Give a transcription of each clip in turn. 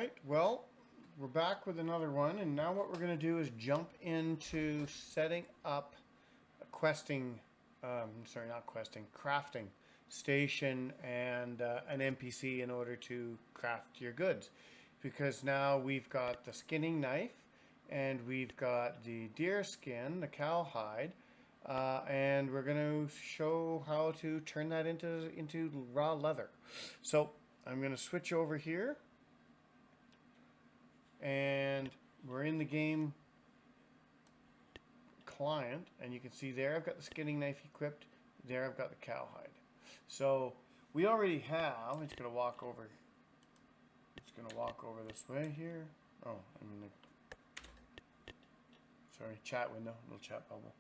right, well, we're back with another one, and now what we're going to do is jump into setting up a questing, sorry, not questing, crafting station and an NPC in order to craft your goods. Because now we've got the skinning knife, and we've got the deer skin, the cowhide, and we're going to show how to turn that into raw leather. So I'm going to switch over here, and we're in the game client, and you can see there I've got the skinning knife equipped. There I've got the cowhide. So we already have. It's going to walk over. It's going to walk over this way here. Oh, I'm in the chat window, little chat bubble.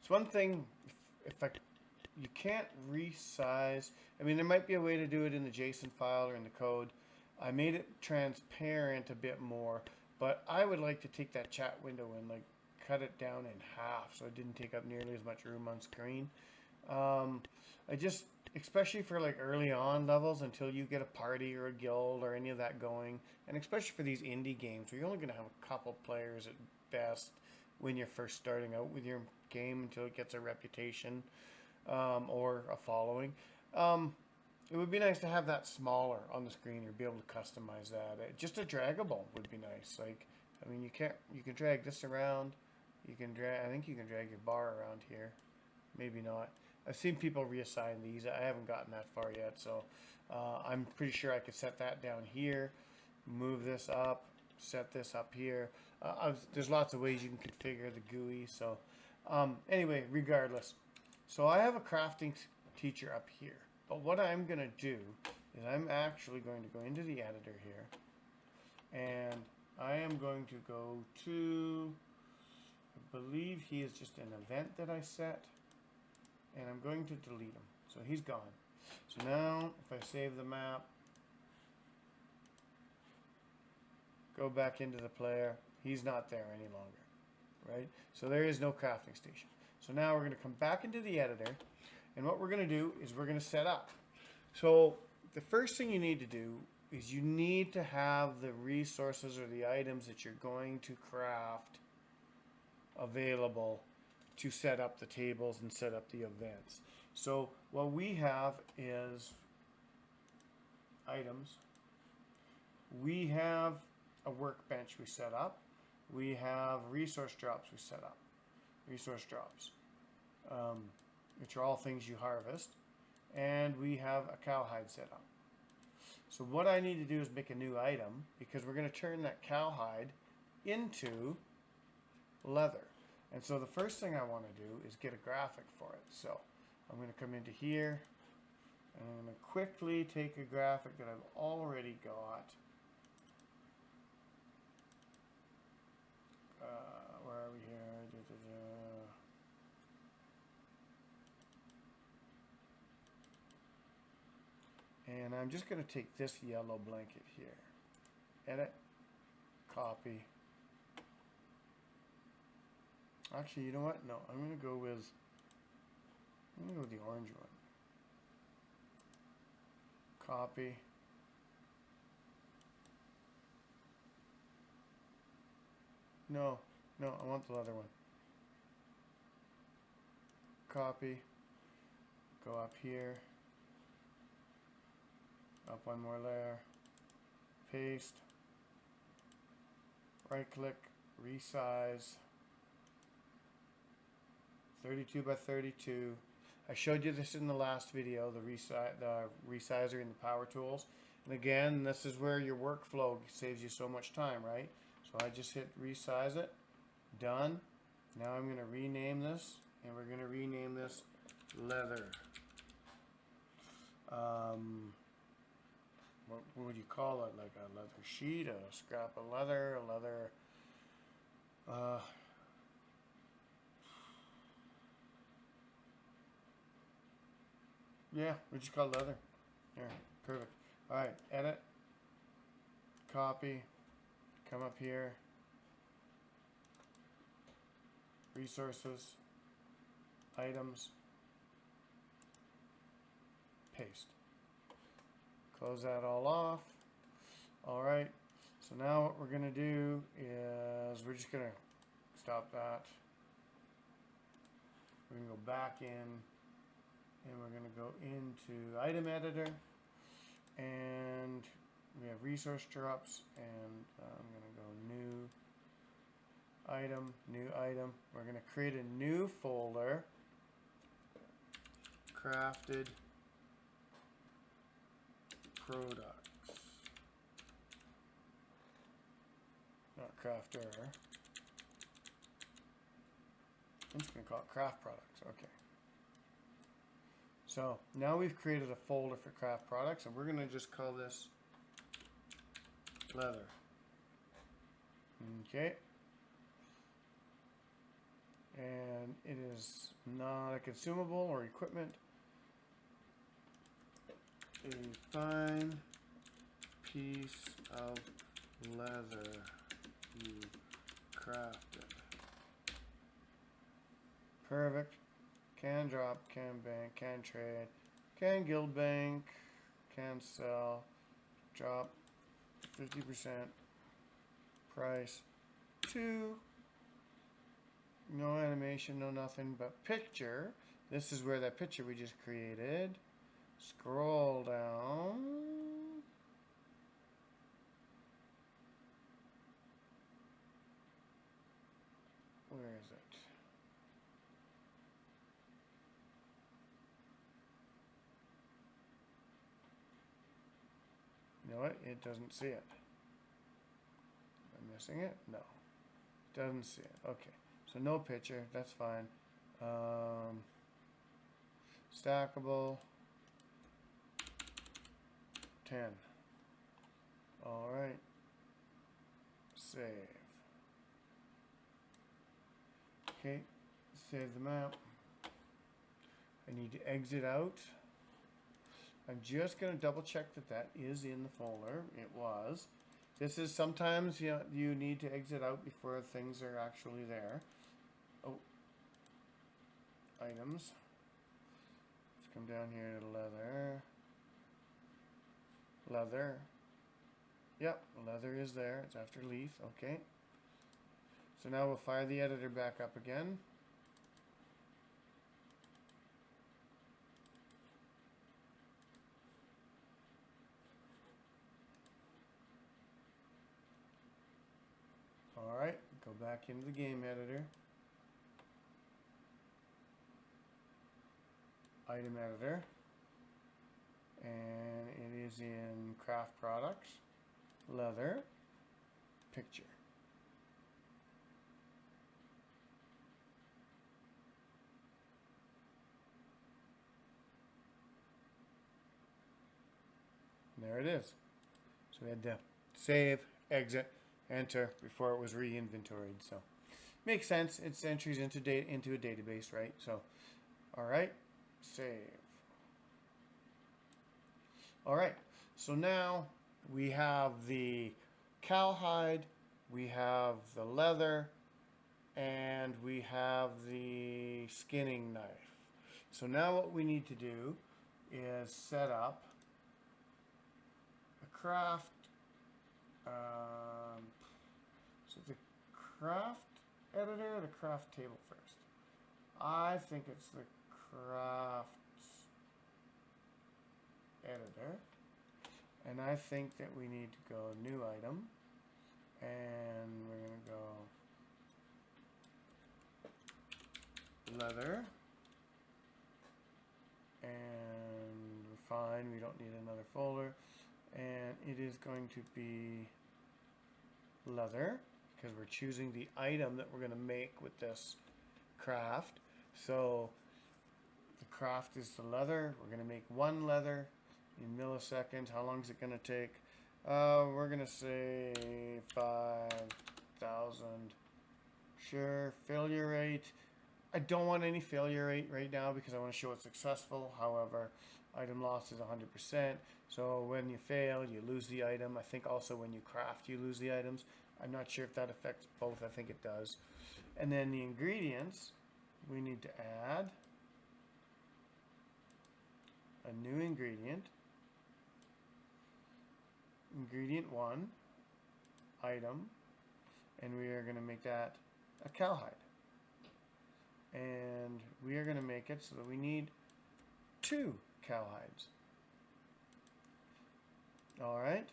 So one thing, you can't resize. I mean, there might be a way to do it in the JSON file or in the code. I made it transparent a bit more, but I would like to take that chat window and like cut it down in half so it didn't take up nearly as much room on screen. I just, especially for like early on levels until you get a party or a guild or any of that going, and especially for these indie games where you're only going to have a couple players at best when you're first starting out with your game until it gets a reputation or a following. It would be nice to have that smaller on the screen or be able to customize that. Just a draggable would be nice. Like, I mean, you can drag this around. You can drag, I think you can drag your bar around here. Maybe not. I've seen people reassign these. I haven't gotten that far yet, so I'm pretty sure I could set that down here, move this up, set this up here. There's lots of ways you can configure the GUI. So anyway, regardless. So I have a crafting teacher up here. But what I'm going to do is I'm actually going to go into the editor here. And I am going to go to, I believe he is just an event that I set. And I'm going to delete him. So he's gone. So now if I save the map, go back into the player, he's not there any longer, right? So there is no crafting station. So now we're going to come back into the editor, and what we're going to do is we're going to set up. So the first thing you need to do is you need to have the resources or the items that you're going to craft available to set up the tables and set up the events. So what we have is items. We have a workbench we set up. We have resource drops we set up. Resource drops, which are all things you harvest. And we have a cowhide set up. So what I need to do is make a new item because we're going to turn that cowhide into leather. And so the first thing I want to do is get a graphic for it. So I'm going to come into here, and I'm going to quickly take a graphic that I've already got. Where are we here? And I'm just going to take this yellow blanket here. Edit, copy. Actually, you know what? No, I'm going to go with the orange one. Copy. No, I want the leather one. Copy. Go up here. Up one more layer. Paste. Right click. Resize. 32 by 32. I showed you this in the last video, the resizer and the power tools. And again, this is where your workflow saves you so much time, right? So I just hit resize it. Done. Now I'm going to rename this, and we're going to rename this leather. What would you call it? Like a leather sheet, a scrap of leather, a leather. Yeah, we just call it leather. There, perfect. All right, edit, copy, come up here, resources, items, paste. Close that all off. All right. So now what we're going to do is we're just going to stop that. We're going to go back in and we're going to go into item editor, and we have resource drops, and I'm going to go new item. We're going to create a new folder, crafted products, not crafter. I'm just going to call it craft products. Okay. So now we've created a folder for craft products, and we're going to just call this leather. Okay. And it is not a consumable or equipment. A fine piece of leather you crafted. Perfect. Can drop, can bank, can trade, can guild bank, can sell, drop 50% price, 2, no animation, no nothing but picture. This is where that picture we just created. Scroll down. Where is it? You know what? It doesn't see it. Am I missing it? No. Doesn't see it. Okay. So no picture. That's fine. Stackable. 10. Alright. Save. Okay. Save the map. I need to exit out. I'm just going to double check that that is in the folder. It was. This is sometimes you need to exit out before things are actually there. Oh. Items. Let's come down here to leather. Leather. Yep, leather is there. It's after leaf. Okay. So now we'll fire the editor back up again. Alright, go back into the game editor. Item editor. And it is in craft products, leather, picture. And there it is. So we had to save, exit, enter before it was re-inventoried. So makes sense. It's entries into a database, right? So, all right, save. All right. So now we have the cowhide, we have the leather, and we have the skinning knife. So now what we need to do is set up a craft. So the craft editor or the craft table first? I think it's the craft editor. And I think that we need to go new item. And we're going to go leather. And we're fine. We don't need another folder. And it is going to be leather, because we're choosing the item that we're going to make with this craft. So the craft is the leather. We're going to make one leather in milliseconds. How long is it going to take? We're going to say 5,000. Sure. Failure rate. I don't want any failure rate right now because I want to show it's successful. However, item loss is 100%. So when you fail, you lose the item. I think also when you craft, you lose the items. I'm not sure if that affects both. I think it does. And then the ingredients, we need to add a new ingredient. ingredient 1, item, and we are going to make that a cowhide. And we are going to make it so that we need 2 cowhides. Alright.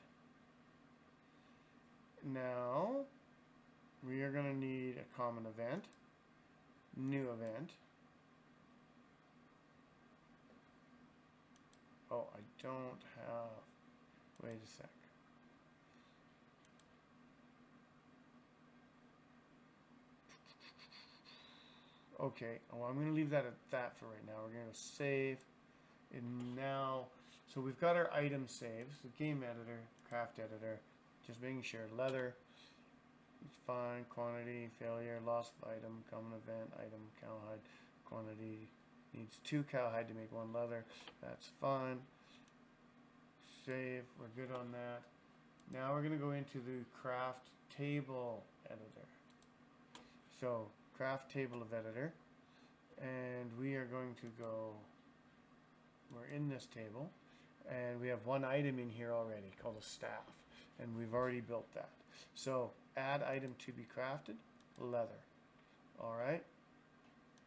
Now, we are going to need a common event, new event. Oh, I don't have, wait a sec. Okay, well, I'm going to leave that at that for right now. We're going to save. And now, so we've got our item saved. So game editor, craft editor, just making sure leather, it's fine, quantity, failure, loss of item, common event, item, cowhide, quantity, needs 2 cowhide to make 1 leather. That's fine. Save, we're good on that. Now we're going to go into the craft table editor. So, craft table of editor, and we are going to go, we're in this table, and we have 1 item in here already called a staff, and we've already built that. So add item to be crafted, leather. All right,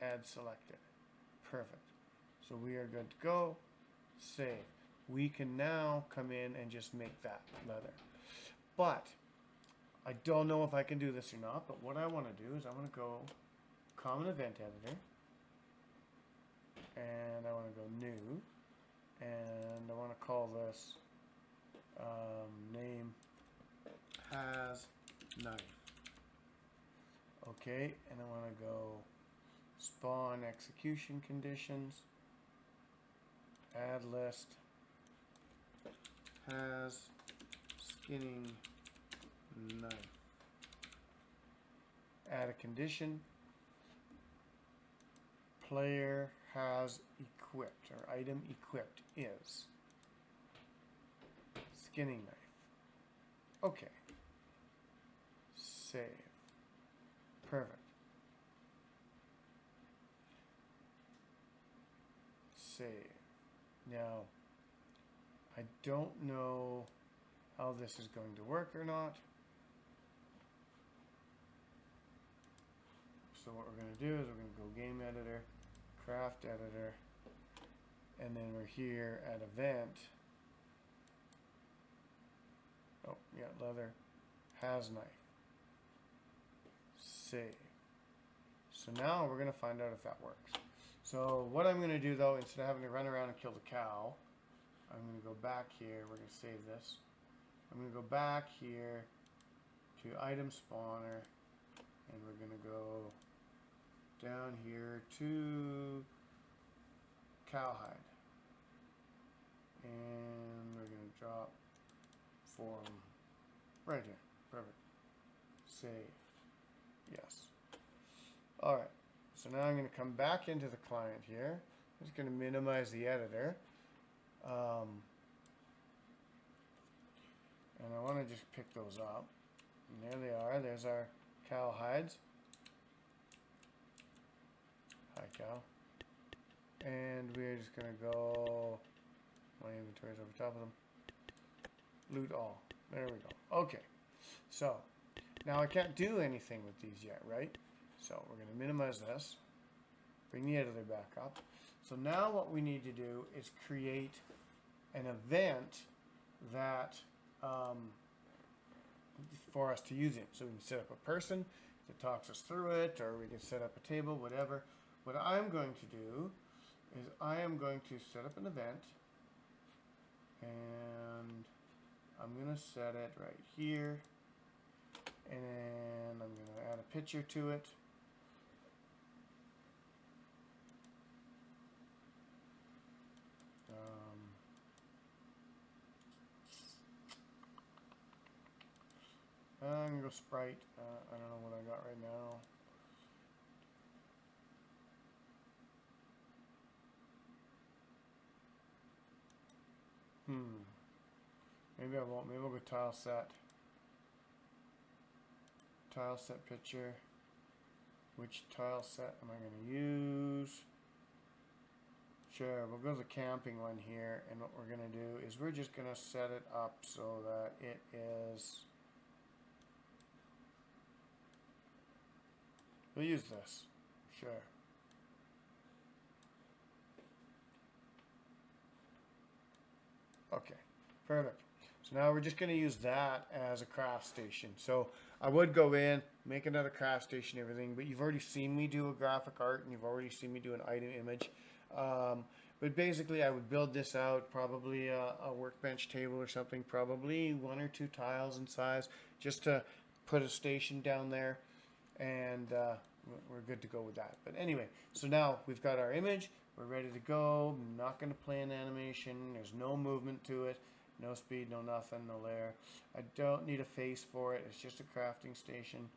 add selected, perfect. So we are good to go, save. We can now come in and just make that leather. But I don't know if I can do this or not, but what I want to do is I want to go common event editor, and I want to go new, and I want to call this name has knife. Okay, and I want to go spawn execution conditions, add list, has skinning knife. Add a condition, player has equipped, or item equipped is skinning knife. Okay. Save. Perfect. Save. Now, I don't know how this is going to work or not. So what we're going to do is we're going to go game editor, craft editor, and then we're here at event. Oh, yeah, leather has knife. Save. So now we're going to find out if that works. So what I'm going to do though, instead of having to run around and kill the cow, I'm going to go back here. We're going to save this. I'm going to go back here to item spawner, and we're going to go down here to cowhide, and we're going to drop form right here. Perfect. Save. Yes. Alright, so now I'm going to come back into the client here. I'm just going to minimize the editor. And I want to just pick those up. And there they are. There's our cow hides. Hi, cow. And we're just going to go, my inventory's over top of them. Loot all. There we go. Okay. So, now I can't do anything with these yet, right? So we're going to minimize this. Bring the editor back up. So now what we need to do is create an event that for us to use it. So we can set up a person that talks us through it, or we can set up a table, whatever. What I'm going to do is I am going to set up an event, and I'm going to set it right here, and then I'm going to add a picture to it. I'm going to go sprite. I don't know what I got right now. Maybe I won't. Maybe I'll go tile set. Tile set picture. Which tile set am I going to use? Sure, we'll go to the camping one here, and what we're going to do is we're just going to set it up so that it is... We'll use this. Sure. Okay, perfect. So now we're just going to use that as a craft station. So I would go in, make another craft station, everything, but you've already seen me do a graphic art, and you've already seen me do an item image. But basically I would build this out, probably a workbench table or something, probably 1 or 2 tiles in size, just to put a station down there, and we're good to go with that. But anyway, so now we've got our image, we're ready to go. I'm not going to play an animation, there's no movement to it, no speed, no nothing, no layer. I don't need a face for it, it's just a crafting station.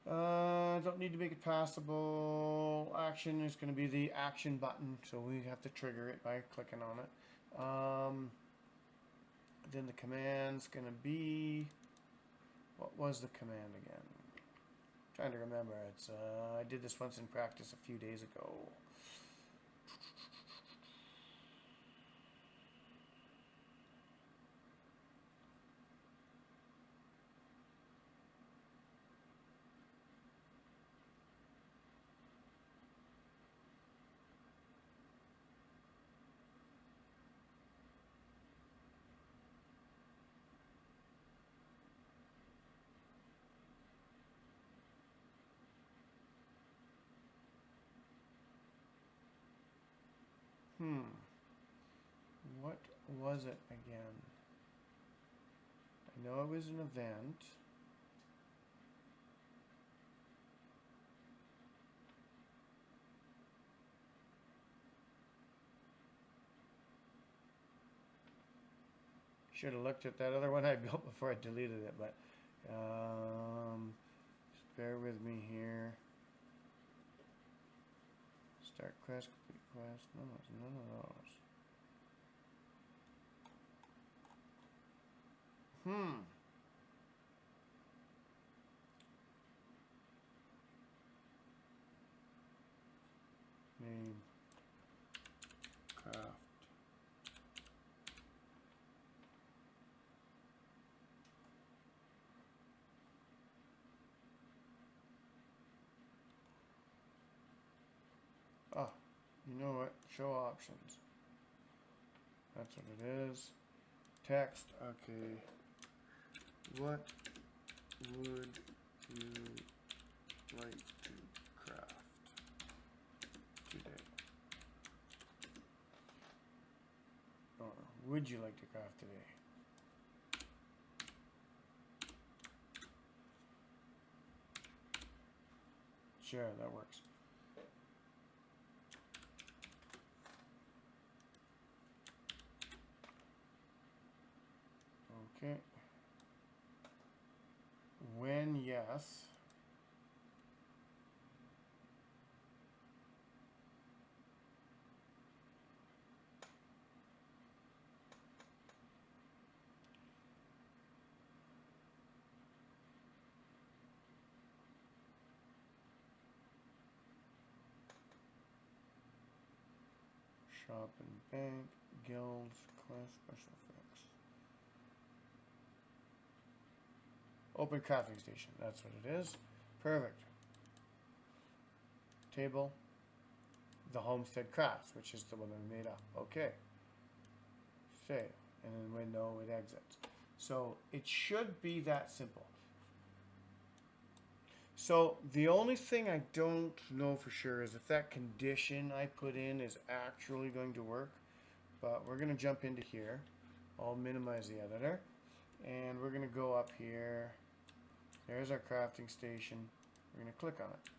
Don't need to make it passable. Action is going to be the action button, so we have to trigger it by clicking on it. Then the command's going to be... What was the command again? I'm trying to remember. It's I did this once in practice a few days ago. What was it again? I know it was an event. Should have looked at that other one I built before I deleted it, but just bear with me here. Start quest, complete quest. No, it's none of those. Name. Craft. Ah, you know what? Show options. That's what it is. Text. Okay. What would you like to craft today? Or would you like to craft today? Sure, that works. Okay. When yes. Shop and bank, guilds, quest, special effects. Open crafting station, that's what it is. Perfect. Table, the homestead crafts, which is the one that we made up. Okay. Save, and then window, it exits. So it should be that simple. So the only thing I don't know for sure is if that condition I put in is actually going to work. But we're going to jump into here. I'll minimize the editor. And we're going to go up here. There's our crafting station. We're going to click on it.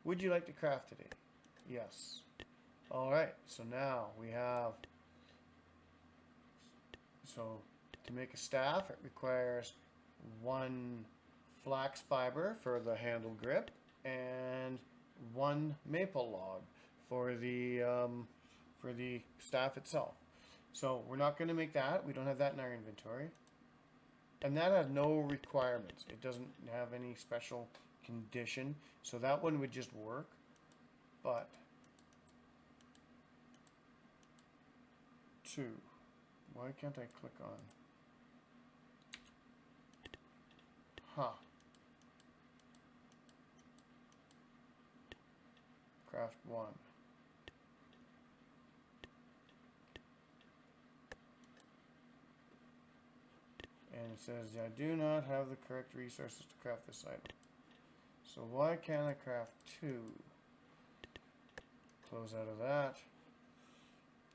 Would you like to craft today? Yes. Alright, so now we have... So to make a staff, it requires 1 flax fiber for the handle grip and 1 maple log for the staff itself. So we're not going to make that. We don't have that in our inventory. And that has no requirements. It doesn't have any special condition. So that one would just work. But 2. Why can't I click on? Huh. Craft 1. And it says, I do not have the correct resources to craft this item. So why can't I craft 2? Close out of that.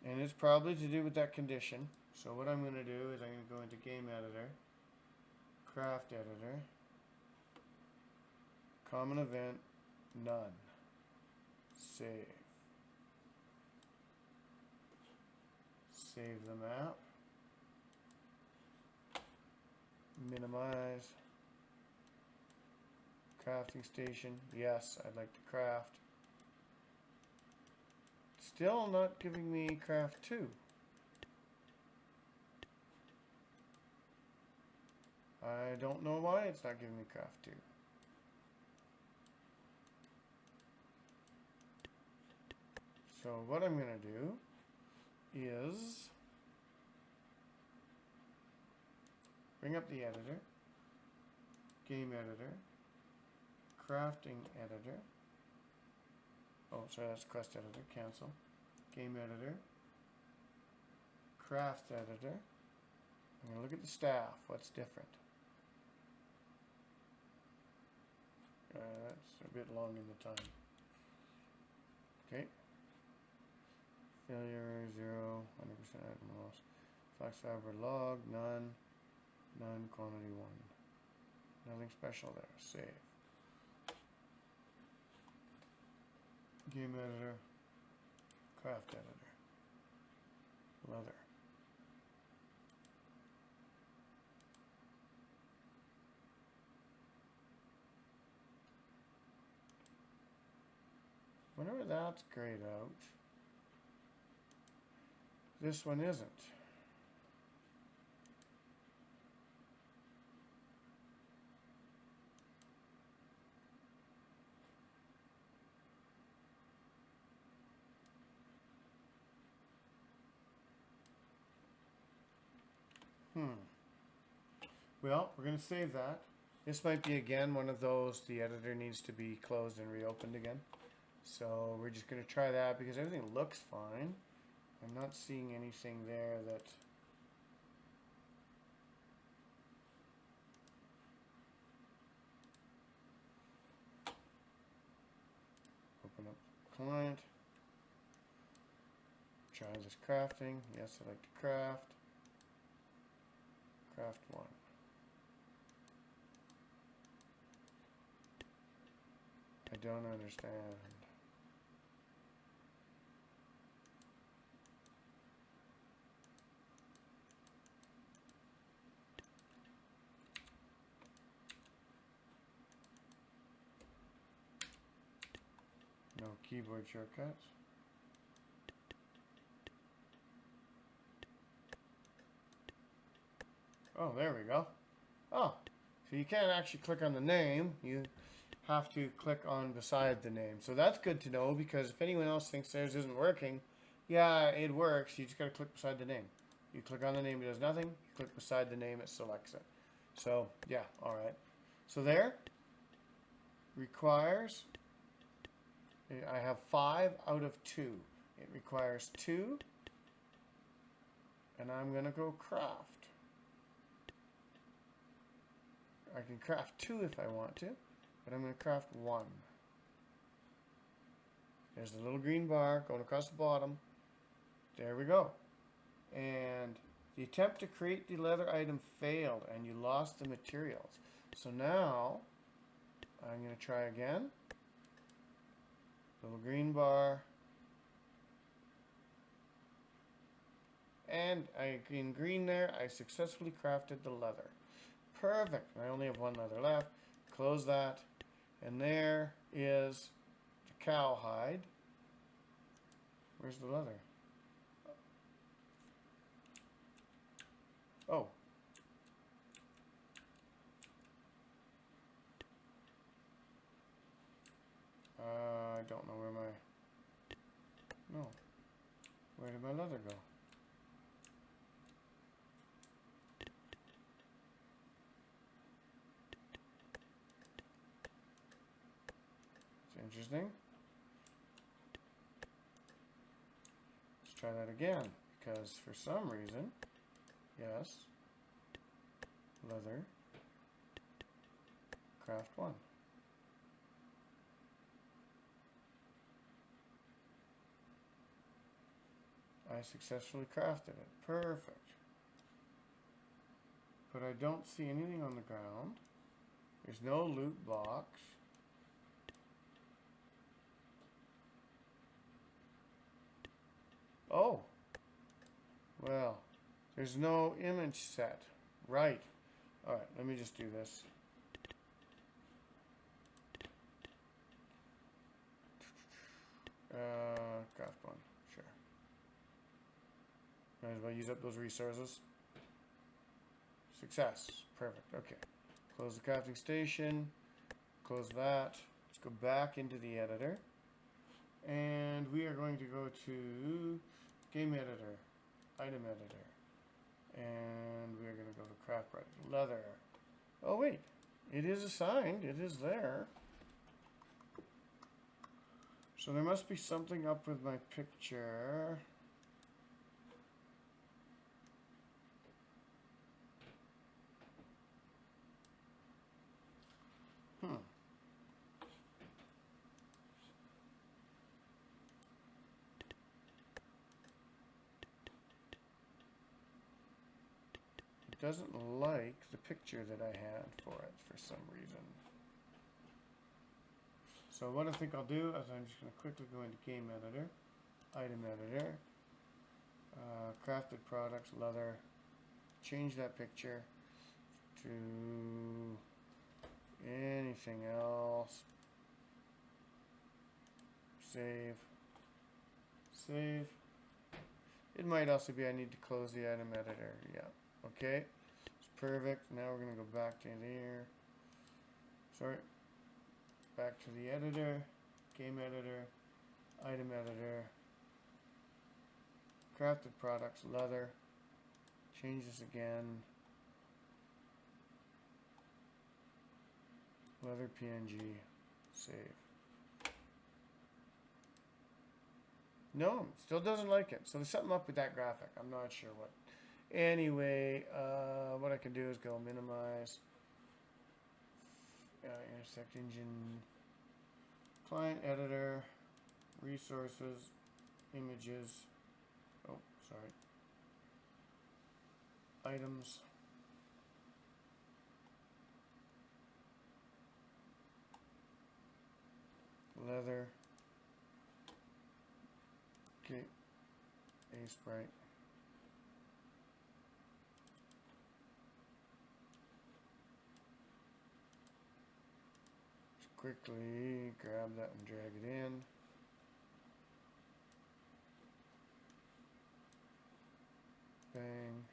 And it's probably to do with that condition. So what I'm going to do is I'm going to go into Game Editor, Craft Editor, Common Event, None. Save. Save the map. Minimize. Crafting station. Yes, I'd like to craft. Still not giving me craft 2. I don't know why it's not giving me craft 2. So what I'm going to do is bring up the editor, Game Editor, Crafting Editor. Oh, sorry, that's Quest Editor. Cancel. Game Editor, Craft Editor. I'm going to look at the staff. What's different? That's a bit long in the time. Okay. Failure 0, 100% item loss. Flax fiber log, none. None, quantity 1. Nothing special there. Save. Game Editor. Craft Editor. Leather. Whenever that's grayed out, this one isn't. Well, we're going to save that. This might be again one of those, the editor needs to be closed and reopened again. So we're just going to try that because everything looks fine. I'm not seeing anything there that... Open up client. Try this crafting. Yes, I like to craft. Craft 1. I don't understand. No keyboard shortcuts. Oh, there we go. Oh, so you can't actually click on the name. You have to click on beside the name. So that's good to know because if anyone else thinks theirs isn't working, yeah, it works. You just got to click beside the name. You click on the name, it does nothing. You click beside the name, it selects it. So, yeah, all right. So there, requires, I have 5 out of 2. It requires 2, and I'm going to go craft. I can craft 2 if I want to, but I'm going to craft 1. There's the little green bar going across the bottom. There we go. And the attempt to create the leather item failed and you lost the materials. So now I'm going to try again. Little green bar. And in green there, I successfully crafted the leather. Perfect. I only have 1 leather left. Close that. And there is the cowhide. Where's the leather? Oh. I don't know where my... No. Where did my leather go? Interesting. Let's try that again, because for some reason, yes, leather, craft 1. I successfully crafted it. Perfect. But I don't see anything on the ground. There's no loot box. Oh. Well, there's no image set. Right. Alright, let me just do this. Craft 1. Sure. Might as well use up those resources. Success. Perfect. Okay. Close the crafting station. Close that. Let's go back into the editor. And we are going to go to game editor, item editor. And we're going to go to craft product, leather. Oh wait, it is assigned. It is there. So there must be something up with my picture. It doesn't like the picture that I had for it for some reason. So what I think I'll do is I'm just going to quickly go into game editor, item editor, crafted products, leather, change that picture to anything else, save, save. It might also be I need to close the item editor, yeah, okay, it's perfect. Now we're going to go back to there, sorry, back to the editor, game editor, item editor, crafted products, leather, change this again, leather PNG, save. No, still doesn't like it. So there's something up with that graphic. I'm not sure what. Anyway, what I can do is go minimize, intersect engine, client editor, resources, images, oh, sorry, items, leather, okay, a sprite, just quickly grab that and drag it in. Bang.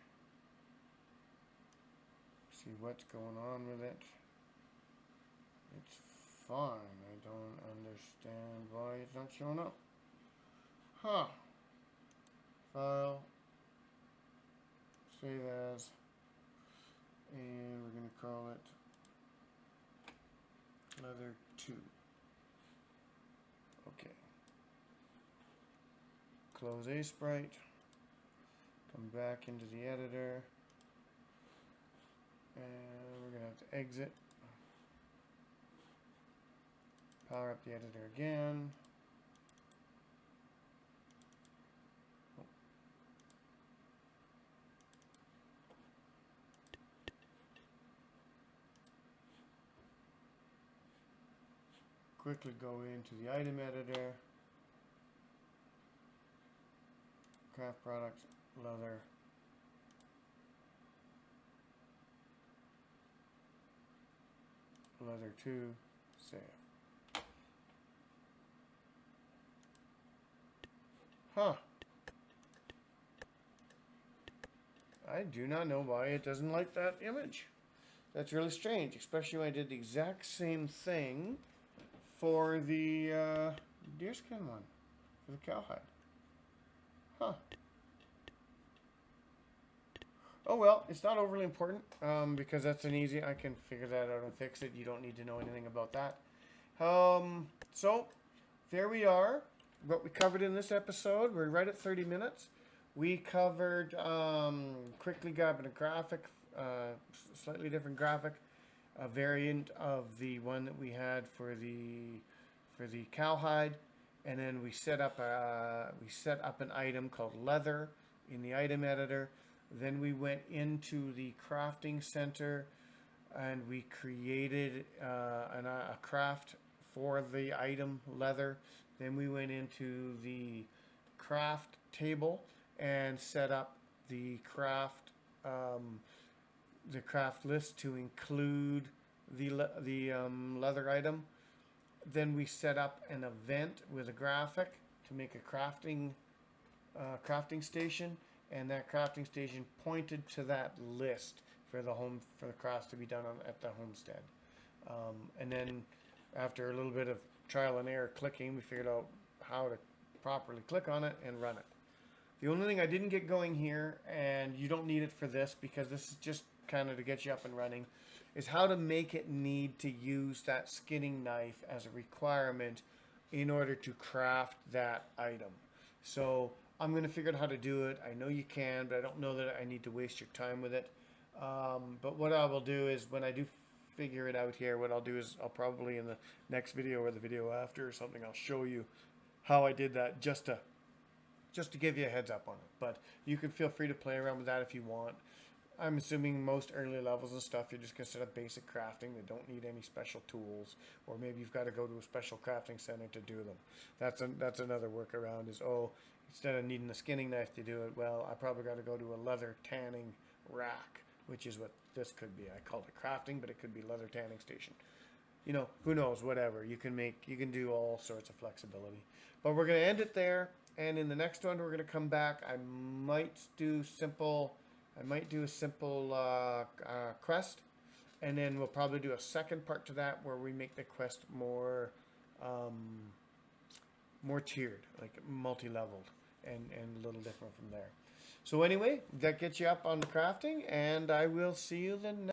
See what's going on with it. It's fine. I don't understand why it's not showing up. Huh. File. Save as. And we're going to call it leather 2. Okay. Close a sprite. Come back into the editor. And we're going to have to exit. Power up the editor again. Oh. Quickly go into the item editor. Craft products, leather. Leather 2, save. Huh. I do not know why it doesn't like that image. That's really strange, especially when I did the exact same thing for the deerskin one, for the cowhide. Huh. Oh well, it's not overly important because that's an easy, I can figure that out and fix it. You don't need to know anything about that. So there we are. What we covered in this episode. We're right at 30 minutes. We covered quickly grabbing a graphic, slightly different graphic, a variant of the one that we had for the cowhide, and then we set up an item called leather in the item editor. Then we went into the crafting center and we created a craft for the item leather. Then we went into the craft table and set up the craft list to include the leather item. Then we set up an event with a graphic to make a crafting station, and that crafting station pointed to that list for the crafts to be done at the homestead. And then after a little bit of trial and error clicking, we figured out how to properly click on it and run it. The only thing I didn't get going here, and you don't need it for this because this is just kind of to get you up and running, is how to make it need to use that skinning knife as a requirement in order to craft that item. So I'm going to figure out how to do it. I know you can, but I don't know that I need to waste your time with it. But what I will do is when I do figure it out here, what I'll do is I'll probably in the next video or the video after or something, I'll show you how I did that just to give you a heads up on it. But you can feel free to play around with that if you want. I'm assuming most early levels of stuff, you're just going to set up basic crafting. They don't need any special tools, or maybe you've got to go to a special crafting center to do them. That's another workaround is, instead of needing a skinning knife to do it, well, I probably got to go to a leather tanning rack, which is what this could be. I called it crafting, but it could be leather tanning station. Who knows, whatever. You can do all sorts of flexibility. But we're going to end it there, and in the next one, we're going to come back. I might do a simple quest, and then we'll probably do a second part to that where we make the quest more tiered, like multi-leveled, and a little different from there. So anyway, that gets you up on the crafting, and I will see you then.